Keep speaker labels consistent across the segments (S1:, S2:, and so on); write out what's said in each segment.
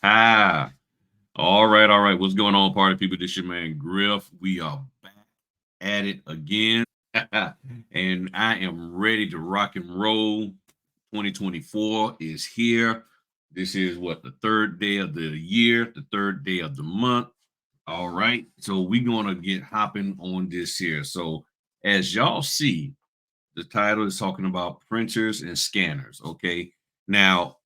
S1: Ah, all right, all right. What's going on, party people? This your man Griff. We are back at it again, and I am ready to rock and roll. 2024 is here. This is what the third day of the year, the third day of the month. All right, so we're gonna get hopping on this here. So, as y'all see, the title is talking about printers and scanners. Okay, now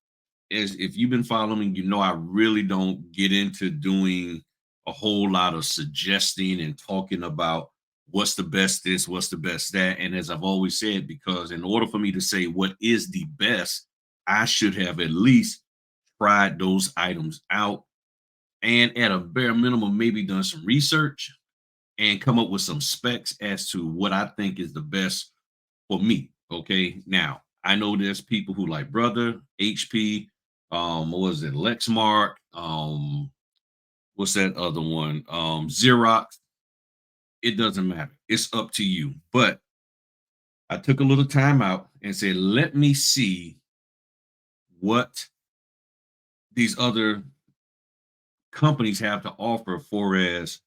S1: is if you've been following, you know I really don't get into doing a whole lot of suggesting and talking about what's the best this, what's the best that. And as I've always said, because in order for me to say what is the best, I should have at least tried those items out and at a bare minimum, maybe done some research and come up with some specs as to what I think is the best for me. Okay. Now, I know there's people who like Brother, HP, what was it, Lexmark, what's that other one? Xerox. It doesn't matter. It's up to you. But I took a little time out and said, let me see what these other companies have to offer for as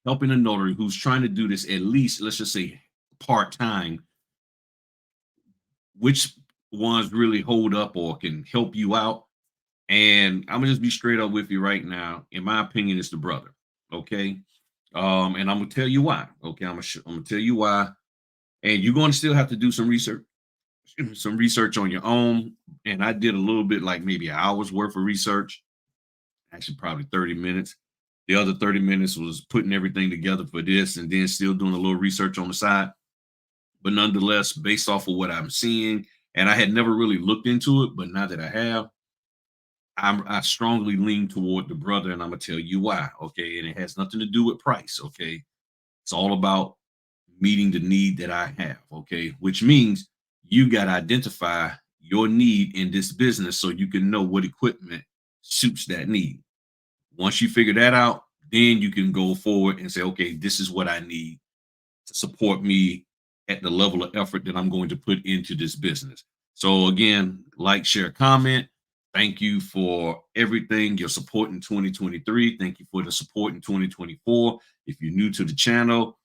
S1: helping a notary who's trying to do this at least, let's just say part-time, which ones really hold up or can help you out. And I'm gonna just be straight up with you right now. In my opinion, it's the Brother. Okay. And I'm gonna tell you why. Okay, I'm gonna tell you why. And you're gonna still have to do some research, some research on your own. And I did a little bit, like maybe an hour's worth of research, actually probably 30 minutes. The other 30 minutes was putting everything together for this and then still doing a little research on the side. But nonetheless, based off of what I'm seeing, and I had never really looked into it, but now that I have, I strongly lean toward the Brother, and I'm gonna tell you why. Okay, and it has nothing to do with price. Okay, it's all about meeting the need that I have. Okay, which means you got to identify your need in this business so you can know what equipment suits that need. Once you figure that out, then you can go forward and say, okay, this is what I need to support me at the level of effort that I'm going to put into this business. So again, like, share, comment. Thank you for everything, your support in 2023. Thank you for the support in 2024. If you're new to the channel,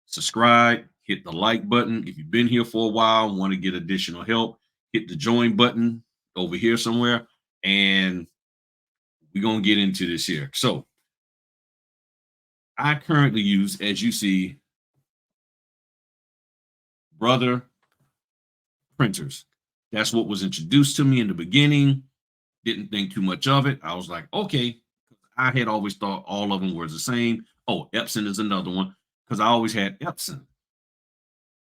S1: subscribe, hit the like button. If you've been here for a while, want to get additional help, hit the join button over here somewhere. And we're going to get into this here. So I currently use, as you see, Brother printers. That's what was introduced to me in the beginning. Didn't think too much of it. I was like, okay. I had always thought all of them were the same. Oh, Epson is another one because I always had Epson.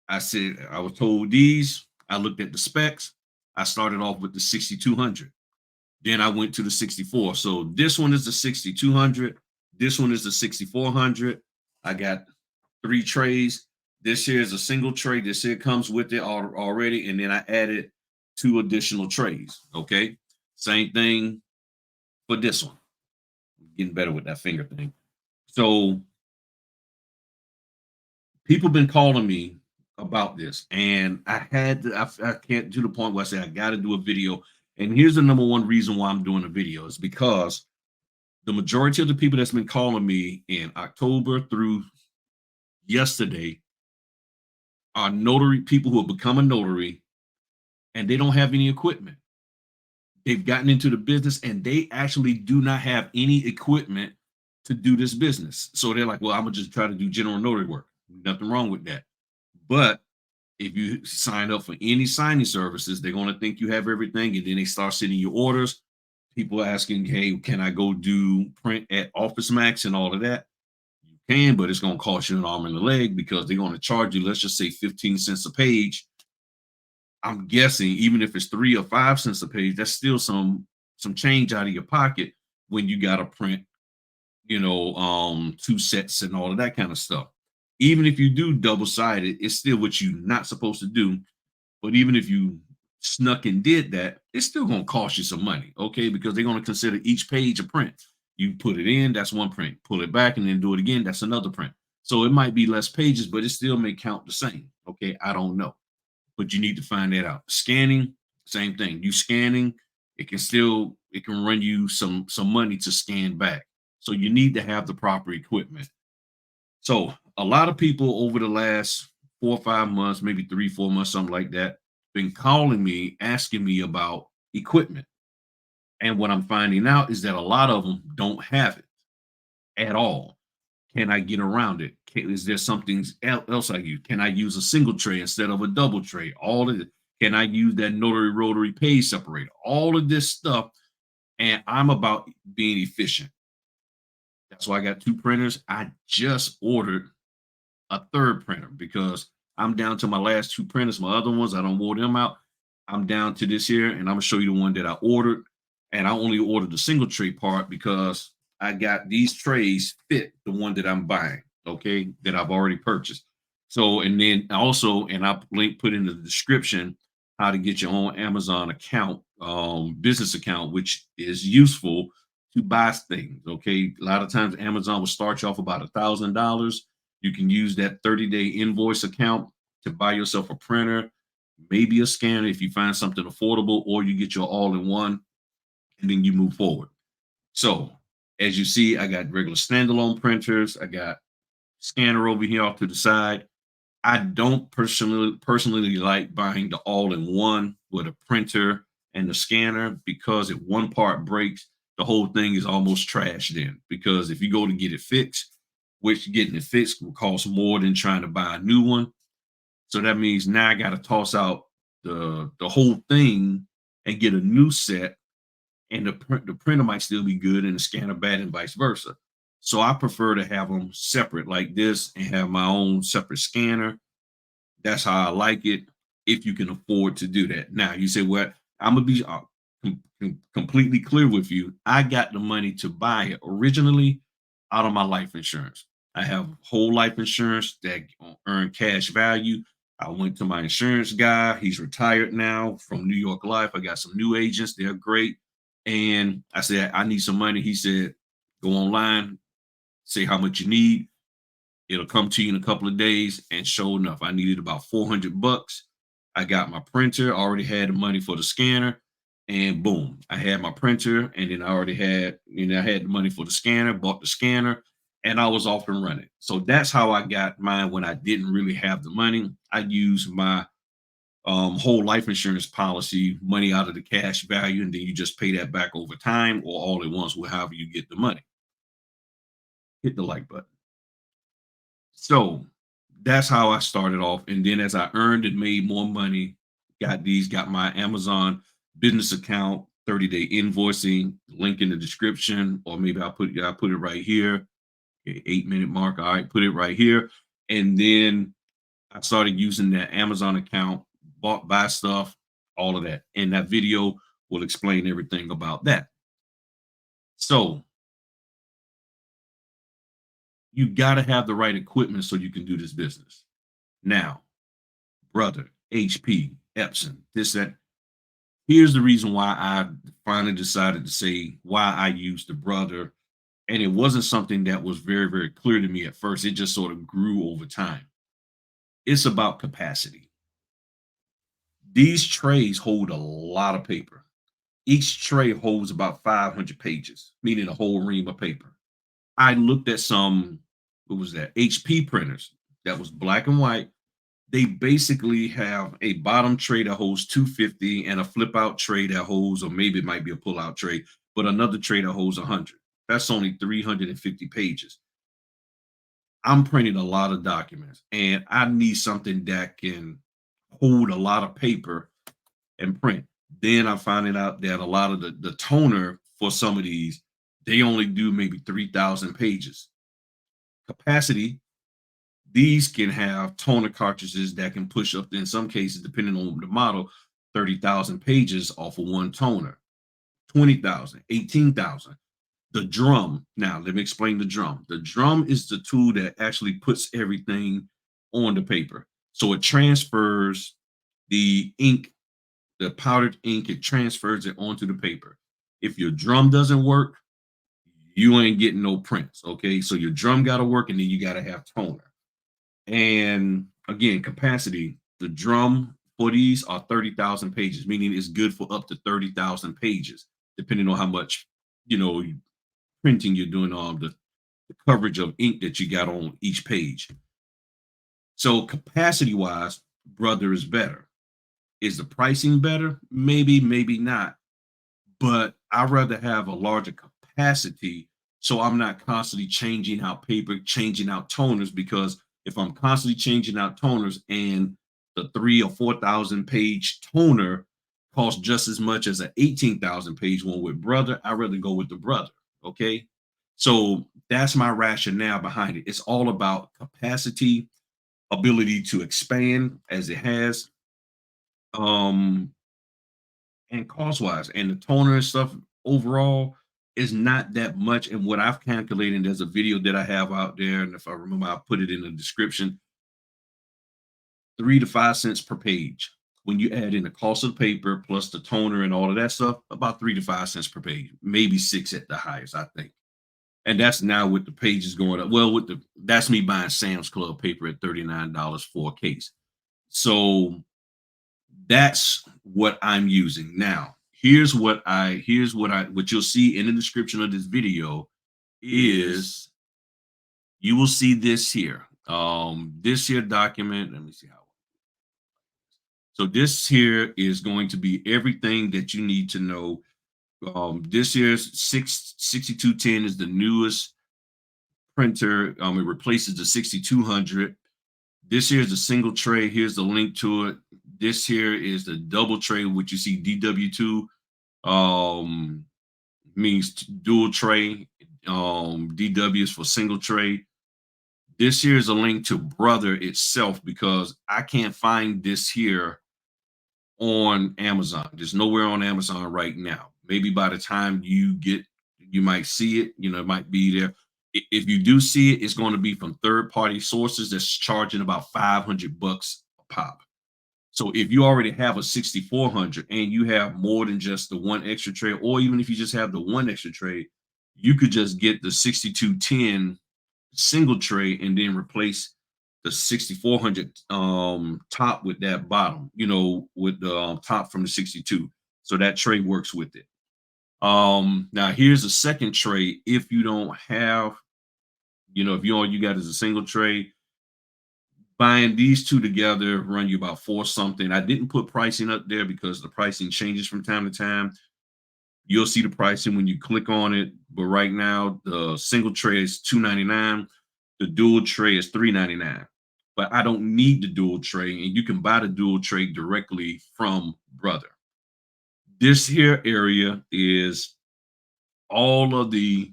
S1: I said, I was told these. I looked at the specs. I started off with the 6200. Then I went to the 64. So this one is the 6200. This one is the 6400. I got 3 trays. This here is a single tray. This here comes with it already. And then I added 2 additional trays. Okay. Same thing for this one. Getting better with that finger thing. So people been calling me about this, and I can't do the point where I say I got to do a video. And here's the number one reason why I'm doing a video is because the majority of the people that's been calling me in October through yesterday are notary people who have become a notary and they don't have any equipment. They've gotten into the business and they actually do not have any equipment to do this business. So they're like, well, I'm gonna just try to do general notary work. Nothing wrong with that. But if you sign up for any signing services, they're going to think you have everything, and then they start sending you orders. People asking, "Hey, can I go do print at Office Max and all of that?" You can, but it's going to cost you an arm and a leg because they're going to charge you, let's just say, 15 cents a page. I'm guessing, even if it's 3 or 5 cents a page, that's still some change out of your pocket when you got to print, 2 sets and all of that kind of stuff. Even if you do double sided, it's still what you're not supposed to do. But even if you snuck and did that, it's still going to cost you some money, okay? Because they're going to consider each page a print. You put it in, that's one print. Pull it back and then do it again, that's another print. So it might be less pages, but it still may count the same, okay? I don't know, but you need to find that out. Scanning, same thing. You scanning, it can run you some money to scan back. So you need to have the proper equipment. So a lot of people over the last 4 or 5 months, maybe 3, 4 months, something like that, been calling me asking me about equipment. And what I'm finding out is that a lot of them don't have it at all. Can I get around it? Is there something else I use? Can I use a single tray instead of a double tray? All of it. Can I use that notary rotary page separator? All of this stuff. And I'm about being efficient. That's why I got two printers. I just ordered a third printer because I'm down to my last two printers. My other ones, I don't wore them out. I'm down to this here, and I'm gonna show you the one that I ordered. And I only ordered the single tray part because I got these trays fit the one that I'm buying, okay, that I've already purchased. So, and then also, and I link put in the description how to get your own Amazon account, business account, which is useful to buy things. Okay, a lot of times Amazon will start you off about $1,000. You can use that 30-day invoice account to buy yourself a printer, maybe a scanner if you find something affordable, or you get your all-in-one and then you move forward. So as you see, I got regular standalone printers. I got scanner over here off to the side. I don't personally like buying the all-in-one with a printer and the scanner because if one part breaks, the whole thing is almost trashed in. Because if you go to get it fixed, which getting it fixed will cost more than trying to buy a new one. So that means now I got to toss out the whole thing and get a new set, and the printer might still be good and the scanner bad, and vice versa. So I prefer to have them separate like this and have my own separate scanner. That's how I like it. If you can afford to do that. Now you say, "Well, I'm gonna be completely clear with you. I got the money to buy it originally out of my life insurance. I have whole life insurance that earn cash value. I went to my insurance guy. He's retired now from New York Life. I got some new agents. They're great. And I said, I need some money. He said, go online, say how much you need. It'll come to you in a couple of days. And sure enough, I needed about 400 bucks. I got my printer, already had the money for the scanner, and boom, I had my printer, and then I already had, I had the money for the scanner, bought the scanner, and I was off and running. So that's how I got mine when I didn't really have the money. I used my whole life insurance policy, money out of the cash value, and then you just pay that back over time or all at once, however you get the money. Hit the like button. So that's how I started off. And then as I earned and made more money, got my Amazon business account, 30-day invoicing, link in the description, or maybe I put it right here. Okay, 8 minute mark. All right, put it right here. And then I started using that Amazon account, buy stuff, all of that. And that video will explain everything about that. So you got to have the right equipment so you can do this business. Now, brother, HP, Epson, this, that. Here's the reason why I finally decided to say why I used the brother. And it wasn't something that was very, very clear to me at first. It just sort of grew over time. It's about capacity. These trays hold a lot of paper. Each tray holds about 500 pages, meaning a whole ream of paper. I looked at some, what was that, HP printers that was black and white. They basically have a bottom tray that holds 250 and a flip out tray that holds, or maybe it might be a pull out tray, but another tray that holds 100. That's only 350 pages. I'm printing a lot of documents and I need something that can hold a lot of paper and print. Then I'm finding out that a lot of the toner for some of these, they only do maybe 3,000 pages. Capacity, these can have toner cartridges that can push up, in some cases, depending on the model, 30,000 pages off of one toner, 20,000, 18,000. The drum, now let me explain the drum. The drum is the tool that actually puts everything on the paper. So it transfers the ink, the powdered ink, it transfers it onto the paper. If your drum doesn't work, you ain't getting no prints. Okay. So your drum got to work, and then you got to have toner. And again, capacity, the drum for these are 30,000 pages, meaning it's good for up to 30,000 pages, depending on how much, printing you're doing on the coverage of ink that you got on each page. So capacity wise, Brother is better. Is the pricing better? Maybe, maybe not. But I'd rather have a larger capacity so I'm not constantly changing out paper, changing out toners. Because if I'm constantly changing out toners and the 3 or 4,000 page toner costs just as much as an 18,000 page one with Brother, I'd rather go with the Brother. Okay. So that's my rationale behind it. It's all about capacity, ability to expand as it has, um, and cost wise, and the toner and stuff overall is not that much. And what I've calculated, there's a video that I have out there, and if I remember, I'll put it in the description. 3 to 5 cents per page. When you add in the cost of the paper plus the toner and all of that stuff, about 3 to 5 cents per page, maybe six at the highest, I think. And that's now with the pages going up. Well, with the that's me buying Sam's Club paper at $39 for a case. So that's what I'm using. Now, what you'll see in the description of this video is you will see this here. This here document, let me see how. So this here is going to be everything that you need to know. This year's 6210 is the newest printer. It replaces the 6200. This here is the single tray. Here's the link to it. This here is the double tray, which you see DW2, um, means dual tray. DW is for single tray. This here is a link to Brother itself because I can't find this here on Amazon. There's nowhere on Amazon right now. Maybe by the time you might see it, it might be there. If you do see it, it's going to be from third party sources that's charging about $500 a pop. So if you already have a 6400 and you have more than just the one extra tray, or even if you just have the one extra tray, you could just get the 6210 single tray and then replace the 6400 top with that bottom, with the top from the 62. So that tray works with it. Now here's a second tray. If you don't have, if all you got is a single tray, buying these two together run you about four something. I didn't put pricing up there because the pricing changes from time to time. You'll see the pricing when you click on it. But right now, the single tray is $2.99. The dual tray is $3.99. But I don't need the dual tray, and you can buy the dual tray directly from Brother. This here area is all of the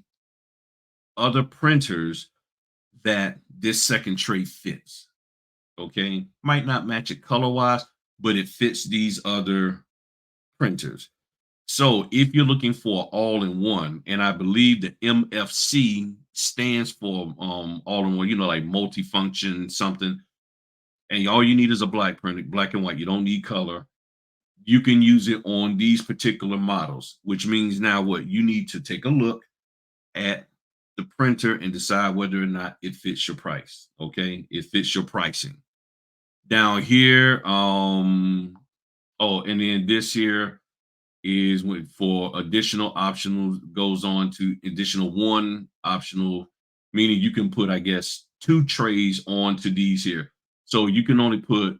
S1: other printers that this second tray fits. Okay, might not match it color wise, but it fits these other printers. So if you're looking for all in one, and I believe the MFC stands for all in one, like multifunction something, and all you need is a black print, black and white. You don't need color. You can use it on these particular models, which means now what you need to take a look at the printer and decide whether or not it fits your price. Okay, it fits your pricing. Down here, and then this here is for additional optional, goes on to additional one optional, meaning you can put, I guess, two trays onto these here. So you can only put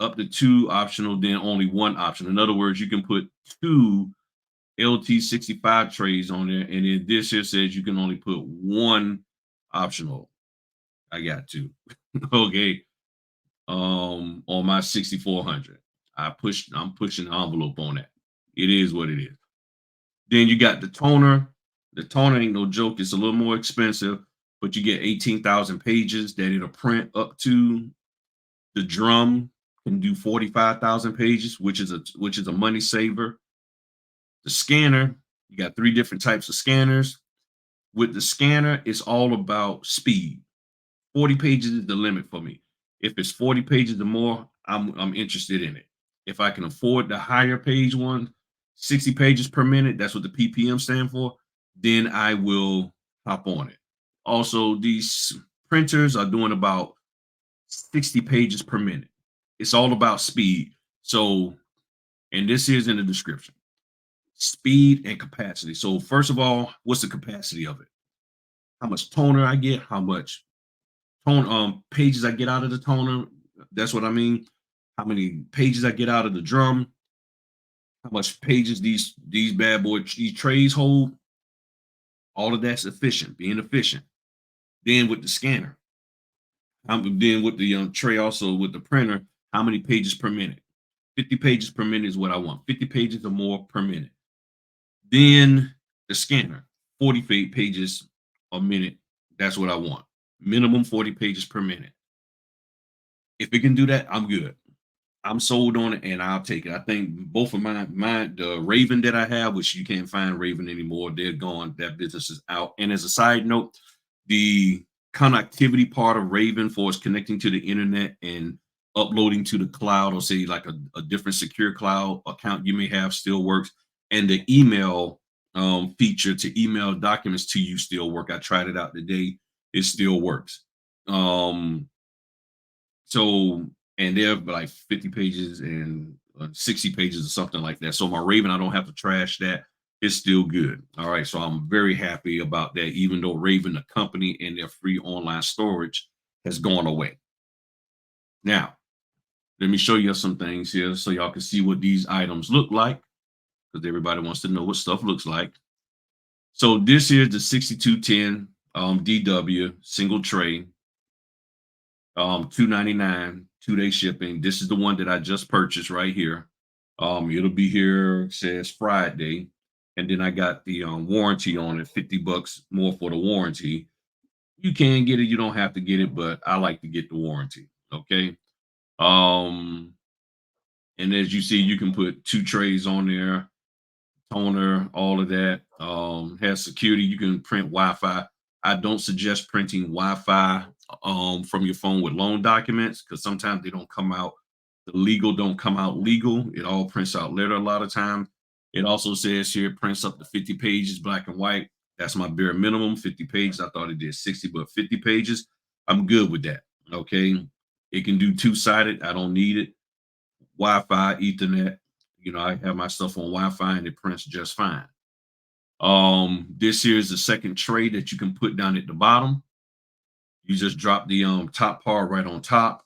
S1: up to two optional, then only one option. In other words, you can put two LT65 trays on there, and then this here says you can only put one optional. I got two. Okay. On my 6400. I'm pushing the envelope on that. It is what it is. Then you got the toner. The toner ain't no joke. It's a little more expensive, but you get 18,000 pages that it'll print up to. The drum can do 45,000 pages, which is a money saver. The scanner, you got 3 different types of scanners. With the scanner, it's all about speed. 40 pages is the limit for me. If it's 40 pages or more, I'm interested in it. If I can afford the higher page one, 60 pages per minute, that's what the PPM stand for, then I will hop on it. Also, these printers are doing about 60 pages per minute. It's all about speed. So, and this is in the description. Speed and capacity. So first of all, what's the capacity of it? How much toner I get, how much tone pages I get out of the toner. That's what I mean. How many pages I get out of the drum, how much pages these bad boy these trays hold. All of that's efficient, being efficient. Then with the scanner, then with the tray, also with the printer, how many pages per minute? 50 pages per minute is what I want. 50 pages or more per minute. Then the scanner, 40 pages a minute. That's what I want. Minimum 40 pages per minute. If it can do that, I'm good. I'm sold on it and I'll take it. I think both of mine, the Raven that I have, which you can't find Raven anymore, they're gone. That business is out. And as a side note, the connectivity part of Raven for us connecting to the internet and uploading to the cloud, or say like a different secure cloud account you may have, still works. And the email feature to email documents to you still work. I tried it out today. It still works. Um, so, and they're like 50 pages and 60 pages or something like that. So my Raven, I don't have to trash that. It's still good. All right. So I'm very happy about that, even though Raven, the company, and their free online storage has gone away. Now, let me show you some things here so y'all can see what these items look like, because everybody wants to know what stuff looks like. So this is the 6210 DW single tray, 299, 2-day shipping. This is the one that I just purchased right here. It'll be here, it says Friday. And then I got the warranty on it, 50 bucks more for the warranty. You can get it, you don't have to get it, but I like to get the warranty. Okay. Um, and as you see, you can put 2 trays on there, toner, all of that. Has security. You can print Wi-Fi. I don't suggest printing Wi-Fi from your phone with loan documents, because sometimes they don't come out. The legal don't come out legal. It all prints out letter a lot of times. It also says here it prints up to 50 pages, black and white. That's my bare minimum, 50 pages. I thought it did 60, but 50 pages, I'm good with that. Okay. It can do two-sided. I don't need it. Wi-Fi, Ethernet. I have my stuff on Wi-Fi and it prints just fine. This here is the second tray that you can put down at the bottom. You just drop the top part right on top.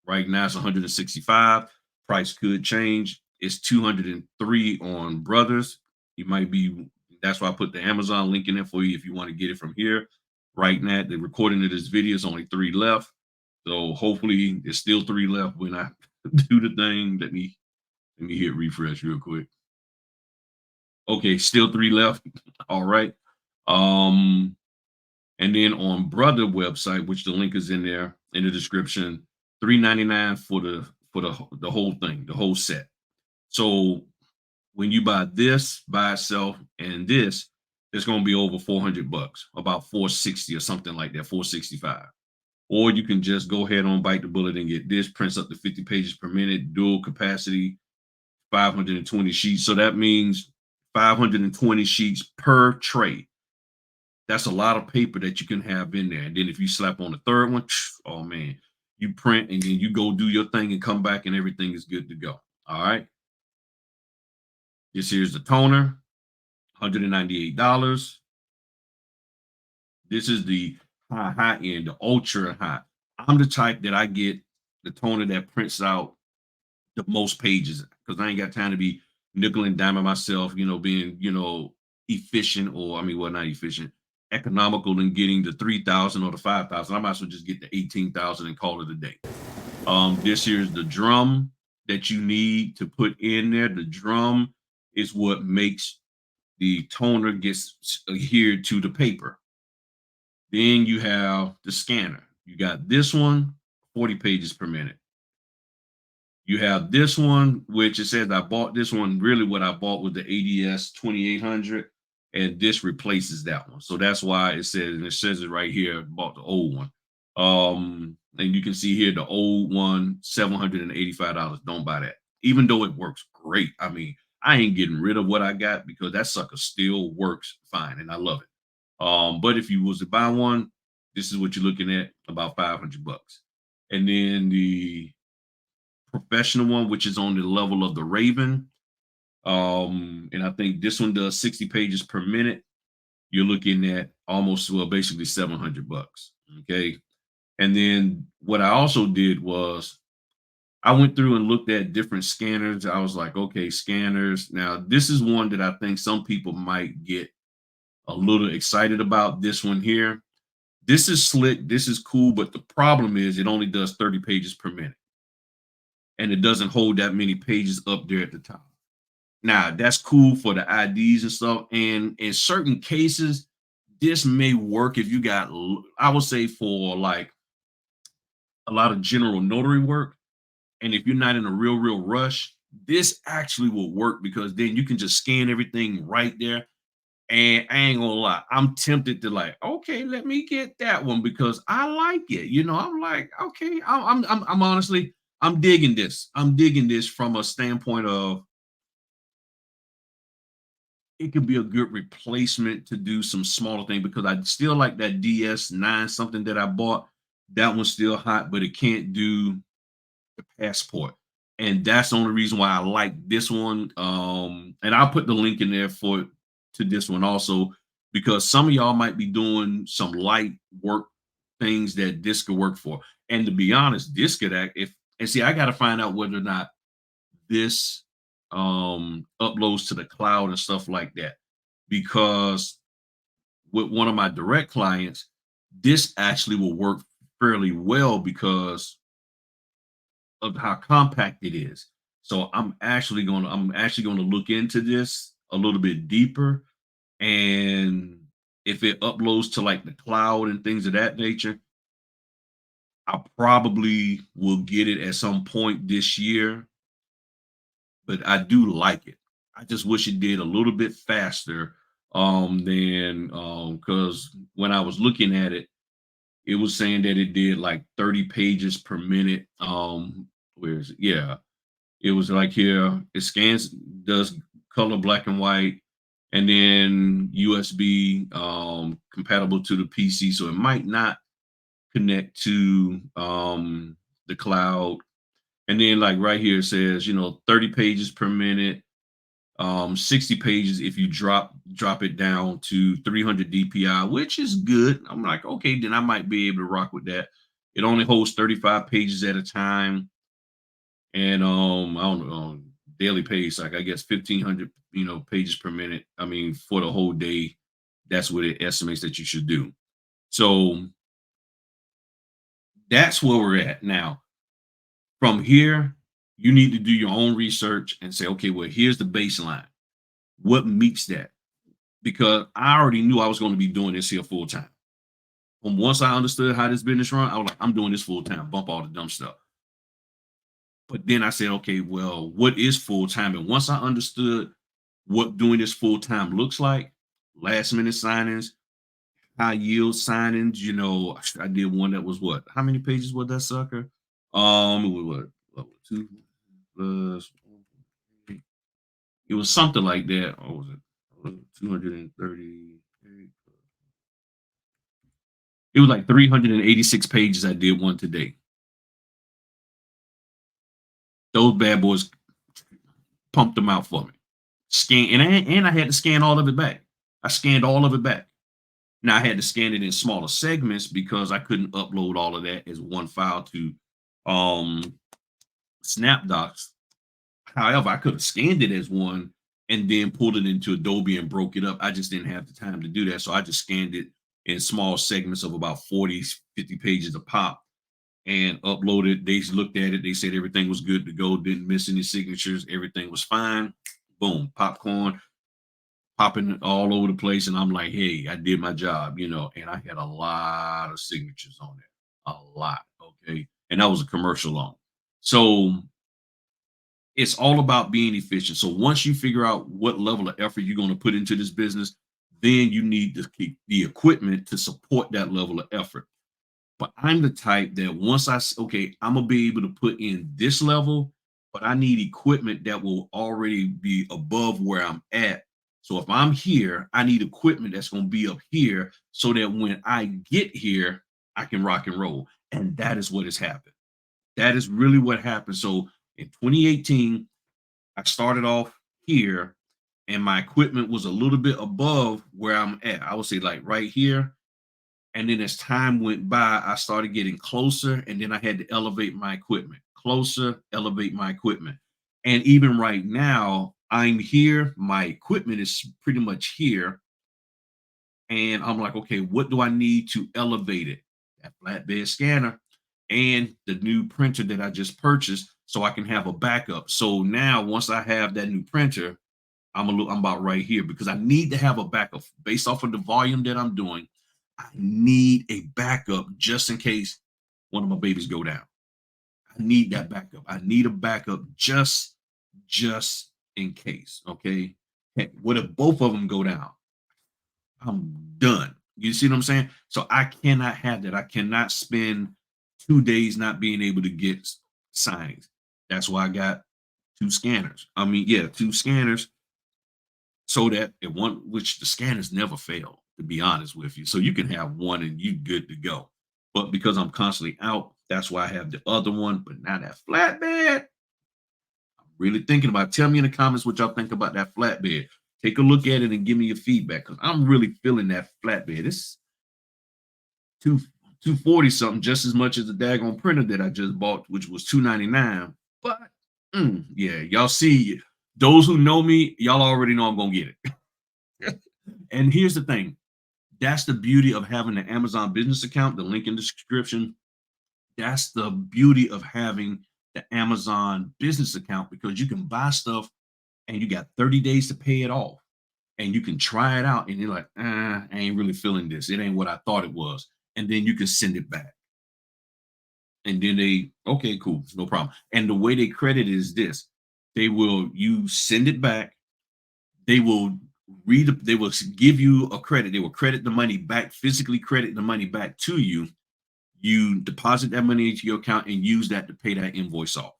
S1: Right now it's 165. Price could change. It's 203 on Brothers. You might be, that's why I put the Amazon link in there for you if you want to get it from here. Right now, the recording of this video is only 3 left. So hopefully there's still 3 left when I do the thing. Let me hit refresh real quick. Okay, still 3 left. All right. Um, and then on Brother website, which the link is in there in the description, 399 for the whole thing, the whole set. So when you buy this by itself and this, it's going to be over 400 bucks, about 460 or something like that, 465. Or you can just go ahead on Bite the Bullet and get this, prints up to 50 pages per minute, dual capacity, 520 sheets. So that means 520 sheets per tray. That's a lot of paper that you can have in there. And then if you slap on the third one, oh man, you print and then you go do your thing and come back and everything is good to go. All right. This here's the toner, $198. This is the high end, the ultra high. I'm the type that I get the toner that prints out the most pages, because I ain't got time to be nickel and diming myself, being, efficient, or I mean, well, not efficient, economical in getting the 3,000 or the 5,000. I might as well just get the 18,000 and call it a day. This here's the drum that you need to put in there. The drum is what makes the toner gets adhered to the paper. Then you have the scanner. You got this one, 40 pages per minute. You have this one, which it says I bought this one. Really, what I bought was the ADS 2800, and this replaces that one. So that's why it says, and it says it right here, bought the old one. And you can see here the old one, $785. Don't buy that, even though it works great. I mean, I ain't getting rid of what I got because that sucker still works fine, and I love it. But if you was to buy one, this is what you're looking at, about 500 bucks. And then the professional one, which is on the level of the Raven. And I think this one does 60 pages per minute. You're looking at almost, well, basically $700. Okay. And then what I also did was I went through and looked at different scanners. I was like, okay, scanners. Now, this is one that I think some people might get a little excited about. This one here. This is slick. This is cool. But the problem is it only does 30 pages per minute and it doesn't hold that many pages up there at the top. Now, that's cool for the IDs and stuff. And in certain cases, this may work if you got, I would say, for like a lot of general notary work. And if you're not in a real rush, this actually will work because then you can just scan everything right there. And I ain't gonna lie, I'm tempted to like, okay, let me get that one because I like it. I'm like, okay, I'm honestly, I'm digging this. I'm digging this from a standpoint of it could be a good replacement to do some smaller thing because I still like that DS9 something that I bought. That one's still hot, but it can't do the passport. And that's the only reason why I like this one. And I'll put the link in there for to this one also, because some of y'all might be doing some light work things that this could work for. And to be honest, this could act if and see, I gotta find out whether or not this uploads to the cloud and stuff like that. Because with one of my direct clients, this actually will work fairly well because of how compact it is. So I'm actually going to look into this a little bit deeper, and if it uploads to like the cloud and things of that nature, I probably will get it at some point this year. But I do like it. I just wish it did a little bit faster than because when I was looking at it, it was saying that it did like 30 pages per minute. Where is it? Yeah, it was like here, it scans, does color black and white, and then USB compatible to the PC. So it might not connect to the cloud. And then like right here it says, 30 pages per minute, 60 pages if you drop it down to 300 DPI, which is good. I'm like, okay, then I might be able to rock with that. It only holds 35 pages at a time and I don't know, daily pace, like I guess 1,500, pages per minute. I mean, for the whole day, that's what it estimates that you should do. So that's where we're at now. From here, you need to do your own research and say, okay, well, here's the baseline. What meets that? Because I already knew I was going to be doing this here full time. And once I understood how this business run, I was like, I'm doing this full time. Bump all the dumb stuff. But then I said, okay, well, what is full time? And once I understood what doing this full time looks like, last minute signings, high yield signings, I did one that was what? How many pages was that sucker? It was what two plus it was something like that. Or was it 230? It was like 386 pages. I did one today. Those bad boys pumped them out for me. And I had to scan all of it back. I scanned all of it back. Now I had to scan it in smaller segments because I couldn't upload all of that as one file to um SnapDocs. However, I could have scanned it as one and then pulled it into Adobe and broke it up. I just didn't have the time to do that. So I just scanned it in small segments of about 40, 50 pages a pop and uploaded. They looked at it. They said everything was good to go. Didn't miss any signatures. Everything was fine. Boom, popcorn popping all over the place. And I'm like, hey, I did my job, and I had a lot of signatures on it. A lot. Okay. And that was a commercial loan. So it's all about being efficient. So once you figure out what level of effort you're going to put into this business, then you need to keep the equipment to support that level of effort. But I'm the type that once okay, I'm gonna be able to put in this level, but I need equipment that will already be above where I'm at. So if I'm here, I need equipment that's gonna be up here so that when I get here, I can rock and roll. And that is what has happened. That is really what happened. So In 2018, I started off here and my equipment was a little bit above where I'm at. I would say like right here. And then as time went by, I started getting closer and then I had to elevate my equipment, closer, elevate my equipment. And even right now, I'm here, my equipment is pretty much here. And I'm like, okay, what do I need to elevate it? That flatbed scanner and the new printer that I just purchased so I can have a backup. So now once I have that new printer, I'm about right here because I need to have a backup based off of the volume that I'm doing. I need a backup just in case one of my babies go down. I need that backup. I need a backup just in case. Okay. Heck, what if both of them go down? I'm done. You see what I'm saying? So I cannot have that. I cannot spend 2 days not being able to get signings. That's why I got two scanners. I mean, yeah, two scanners so that it one which the scanners never fail, to be honest with you. So you can have one and you good to go. But because I'm constantly out, that's why I have the other one. But now that flatbed, really thinking about it. Tell me in the comments what y'all think about that flatbed. Take a look at it and give me your feedback because I'm really feeling that flatbed. It's two 240 something, just as much as the daggone printer that I just bought, which was 299. But yeah, y'all see those who know me, y'all already know I'm gonna get it. And here's the thing. That's the beauty of having the Amazon business account, the link in the description. That's the beauty of having the Amazon business account because you can buy stuff and you got 30 days to pay it off. And you can try it out and you're like, I ain't really feeling this. It ain't what I thought it was. And then you can send it back. And then okay, cool, no problem. And the way they credit is this: you send it back, they will they will give you a credit, they will credit the money back, physically credit the money back to you. You deposit that money into your account and use that to pay that invoice off.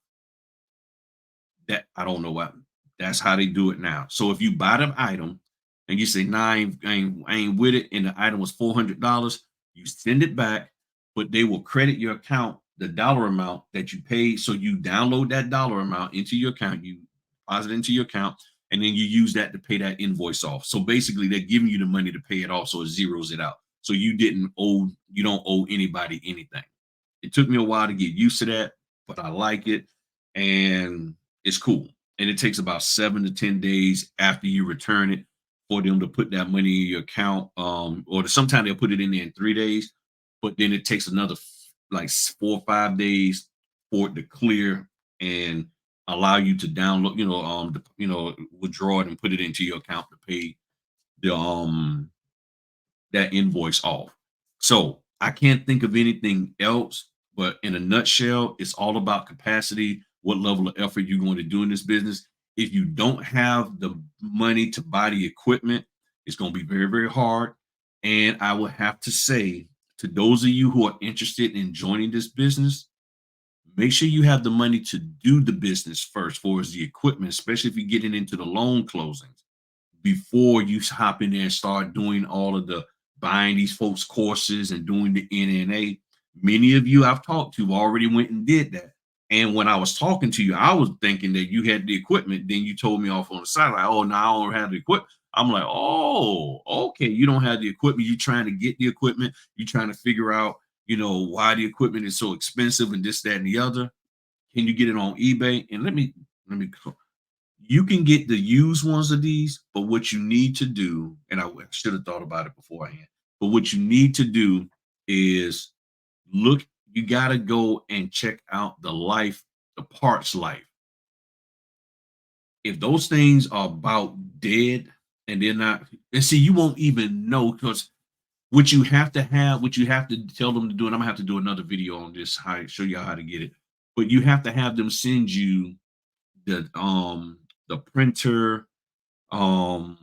S1: That I don't know what that's how they do it now. So if you buy the item and you say, nah, I ain't with it, and the item was $400, you send it back, but they will credit your account the dollar amount that you paid. So you download that dollar amount into your account, you deposit it into your account, and then you use that to pay that invoice off. So basically, they're giving you the money to pay it off, so it zeroes it out. So you don't owe anybody anything. It took me a while to get used to that, but I like it. And it's cool. And it takes about 7 to 10 days after you return it for them to put that money in your account. Or sometimes they'll put it in there in 3 days, but then it takes another like 4 or 5 days for it to clear and allow you to download, withdraw it and put it into your account to pay the that invoice off. So I can't think of anything else, but in a nutshell, it's all about capacity, what level of effort you're going to do in this business. If you don't have the money to buy the equipment, it's going to be very, very hard. And I would have to say to those of you who are interested in joining this business, make sure you have the money to do the business first, for as the equipment, especially if you're getting into the loan closings before you hop in there and start doing all of the buying these folks courses and doing the NNA. Many of you I've talked to already went and did that. And when I was talking to you, I was thinking that you had the equipment. Then you told me off on the side, like, oh, no, I don't have the equipment. I'm like, oh, okay. You don't have the equipment. You're trying to get the equipment. You're trying to figure out, why the equipment is so expensive and this, that, and the other. Can you get it on eBay? And let me you can get the used ones of these, but what you need to do, and I should have thought about it beforehand, but what you need to do is you got to go and check out the parts life. If those things are about dead and they're not, and see, you won't even know because what you have to tell them to do, and I'm gonna have to do another video on this, how show you how to get it, but you have to have them send you the printer, um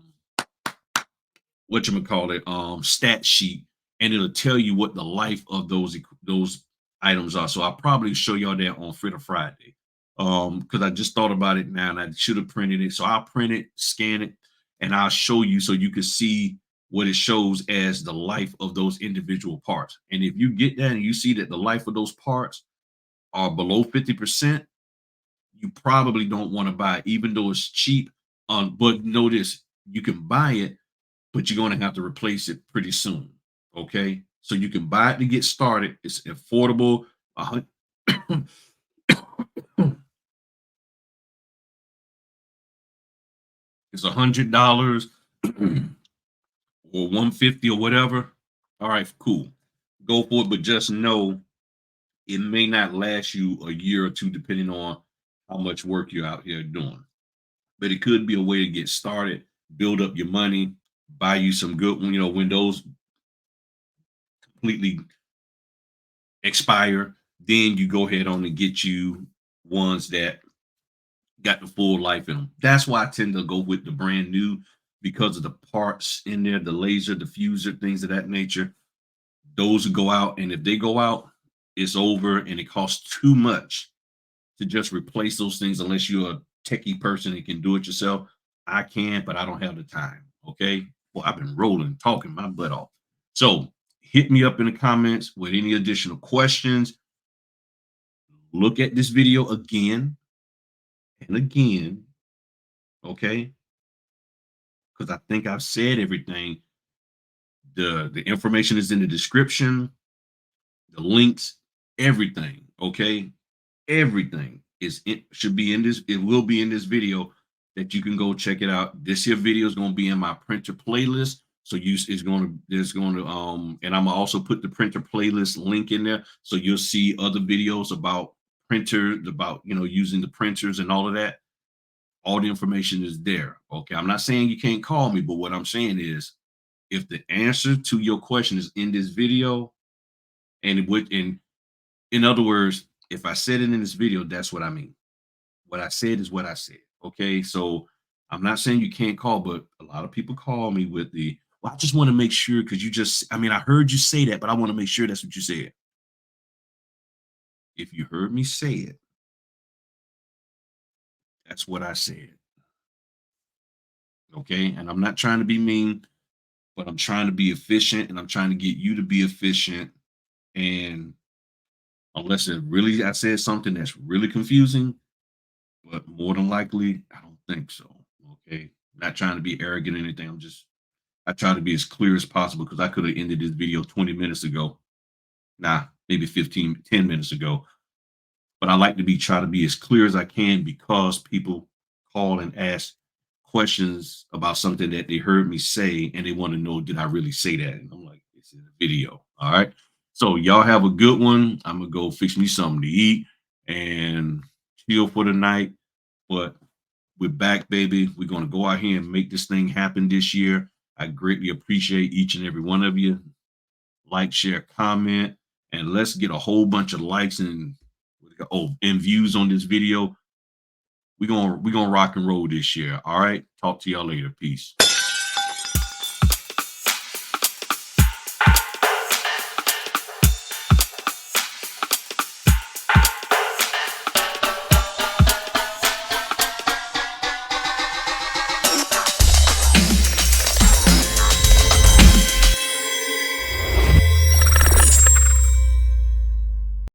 S1: what you call it, stat sheet, and it'll tell you what the life of those items are. So I'll probably show y'all that on Fritter Friday. Because I just thought about it now and I should have printed it. So I'll print it, scan it, and I'll show you so you can see what it shows as the life of those individual parts. And if you get that and you see that the life of those parts are below 50%, you probably don't want to buy it, even though it's cheap. But notice you can buy it, but you're going to have to replace it pretty soon. Okay, so you can buy it to get started. It's affordable. A hun- it's $100 or 150 or whatever. All right, cool. Go for it, but just know it may not last you a year or two, depending on how much work you're out here doing. But it could be a way to get started, build up your money, buy you some good, when those completely expire, then you go ahead on and get you ones that got the full life in them. That's why I tend to go with the brand new because of the parts in there, the laser, diffuser, things of that nature. Those go out, and if they go out, it's over, and it costs too much to just replace those things unless you're a techie person and can do it yourself. I can, but I don't have the time. Okay. Well, I've been rolling, talking my butt off. So hit me up in the comments with any additional questions. Look at this video again and again. Okay. Because I think I've said everything. The information is in the description, the links, everything. Okay. Everything is it should be in this, it will be in this video that you can go check it out. This here video is going to be in my printer playlist. So you is going to there's going to and I'm gonna also put the printer playlist link in there. So you'll see other videos about printers, about using the printers and all of that. All the information is there. Okay. I'm not saying you can't call me, but what I'm saying is if the answer to your question is in this video, and it would in other words, if I said it in this video, that's what I mean. What I said is what I said. Okay. So I'm not saying you can't call, but a lot of people call me with well, I just want to make sure because I mean, I heard you say that, but I want to make sure that's what you said. If you heard me say it, that's what I said. Okay. And I'm not trying to be mean, but I'm trying to be efficient and I'm trying to get you to be efficient. And unless I said something that's really confusing, but more than likely, I don't think so. Okay. Not trying to be arrogant or anything. I try to be as clear as possible because I could have ended this video 20 minutes ago. Nah, maybe 15, 10 minutes ago. But I like to try to be as clear as I can because people call and ask questions about something that they heard me say and they want to know, did I really say that? And I'm like, it's in a video. All right. So y'all have a good one. I'm gonna go fix me something to eat and chill for the night. But we're back, baby. We're going to go out here and make this thing happen this year. I greatly appreciate each and every one of you. Like, share, comment, and let's get a whole bunch of likes and views on this video. We're gonna rock and roll this year. All right. Talk to y'all later. Peace.